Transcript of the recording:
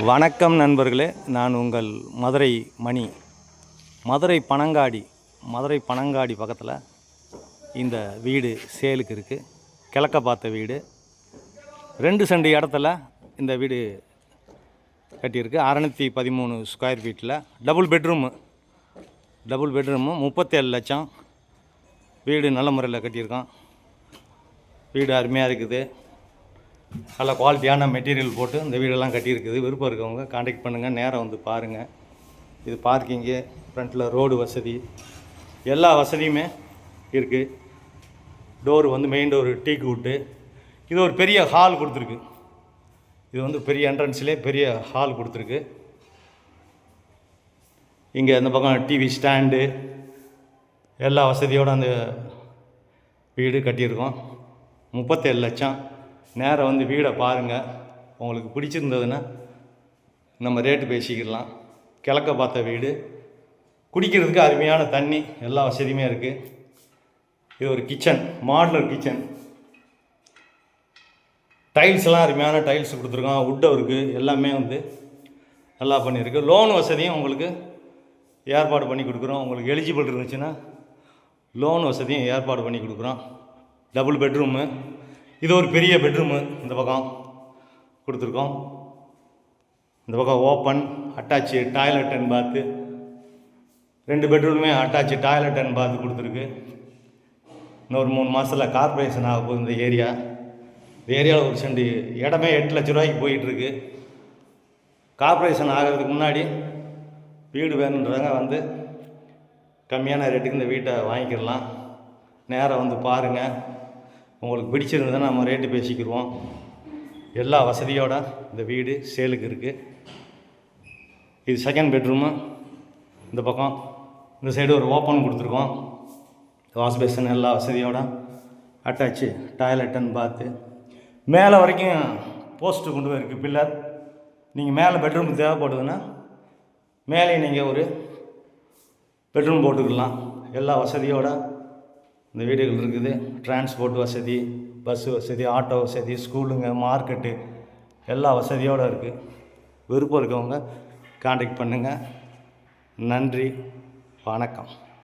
வணக்கம் நண்பர்களே, நான் உங்கள் மதுரை மணி. மதுரை பனங்காடி பக்கத்தில் இந்த வீடு சேலுக்கு இருக்குது. கிழக்க பார்த்த வீடு, 2 சென்ட் இடத்துல இந்த வீடு கட்டியிருக்கு. 613 ஸ்கொயர் ஃபீட்டில் டபுள் பெட்ரூமு 37 லட்சம். வீடு நல்ல முறையில் கட்டியிருக்கோம். வீடு அருமையாக இருக்குது. நல்ல குவாலிட்டியான மெட்டீரியல் போட்டு இந்த வீடெல்லாம் கட்டியிருக்குது. விருப்பம் இருக்கவங்க காண்டாக்ட் பண்ணுங்கள், நேரம் வந்து பாருங்கள். இது பார்க்கிங்கு, ஃப்ரண்ட்டில் ரோடு வசதி, எல்லா வசதியுமே இருக்குது. டோர் வந்து மெயின் டோர் டீக்கு விட்டு, இது ஒரு பெரிய ஹால் கொடுத்துருக்கு. இது வந்து பெரிய என்ட்ரன்ஸ்லேயே பெரிய ஹால் கொடுத்துருக்கு. இங்கே இந்த பக்கம் டிவி ஸ்டாண்டு எல்லா வசதியோடு அந்த வீடு கட்டியிருக்கோம். 37 லட்சம். நேரம் வந்து வீடை பாருங்கள். உங்களுக்கு பிடிச்சிருந்ததுன்னா நம்ம ரேட்டு பேசிக்கிடலாம். கிழக்க பார்த்த வீடு, குடிக்கிறதுக்கு அருமையான தண்ணி, எல்லா வசதியுமே இருக்குது. இது ஒரு கிச்சன், மாடுலர் கிச்சன். டைல்ஸ்லாம் அருமையான டைல்ஸ் கொடுத்துருக்கோம். வுட் ஒர்க்கு எல்லாமே வந்து நல்லா பண்ணியிருக்கு. லோன் வசதியும் உங்களுக்கு ஏற்பாடு பண்ணி கொடுக்குறோம். உங்களுக்கு எலிஜிபிள் இருந்துச்சுன்னா லோன் வசதியும் ஏற்பாடு பண்ணி கொடுக்குறோம். டபுள் பெட்ரூமு, இது ஒரு பெரிய பெட்ரூமு இந்த பக்கம் கொடுத்துருக்கோம். இந்த பக்கம் ஓப்பன் அட்டாச்சு டாய்லெட் அண்ட் பாத்து, 2 பெட்ரூமுமே அட்டாச்சு டாய்லெட் அண்ட் பாத்து கொடுத்துருக்கு. இன்னொரு 3 மாதத்தில் கார்பரேஷன் ஆக போகுது இந்த ஏரியா. இந்த ஏரியாவில் ஒரு சென்ட் இடமே 8 லட்ச ரூபாய்க்கு போயிட்டுருக்கு. கார்பரேஷன் ஆகிறதுக்கு முன்னாடி வீடு வேணுன்றவங்க வந்து கம்மியான ரேட்டுக்கு இந்த வீட்டை வாங்கிக்கிடலாம். நேரம் வந்து பாருங்கள். உங்களுக்கு பிடிச்சிருந்ததுன்னா நம்ம ரேட்டு பேசிக்கிடுவோம். எல்லா வசதியோடு இந்த வீடு சேலுக்கு இருக்குது. இது செகண்ட் பெட்ரூமு. இந்த பக்கம் இந்த சைடு ஒரு ஓப்பன் கொடுத்துருக்கோம். வாஷ் பேசன் எல்லா வசதியோடு அட்டாச்சு டாய்லெட் அண்ட் பாத்து. மேலே வரைக்கும் போஸ்ட்டு கொண்டு போயிருக்கு, பில்லர். நீங்கள் மேலே பெட்ரூம் தேவைப்படுதுன்னா மேலே நீங்கள் ஒரு பெட்ரூம் போட்டுக்கலாம். எல்லா வசதியோடு இந்த வீடுகள் இருக்குது. டிரான்ஸ்போர்ட் வசதி, பஸ் வசதி, ஆட்டோ வசதி, ஸ்கூலுங்க, மார்க்கெட்டு எல்லா வசதியோடு இருக்குது. விருப்பம் இருக்கவங்க காண்டாக்ட் பண்ணுங்கள். நன்றி, வணக்கம்.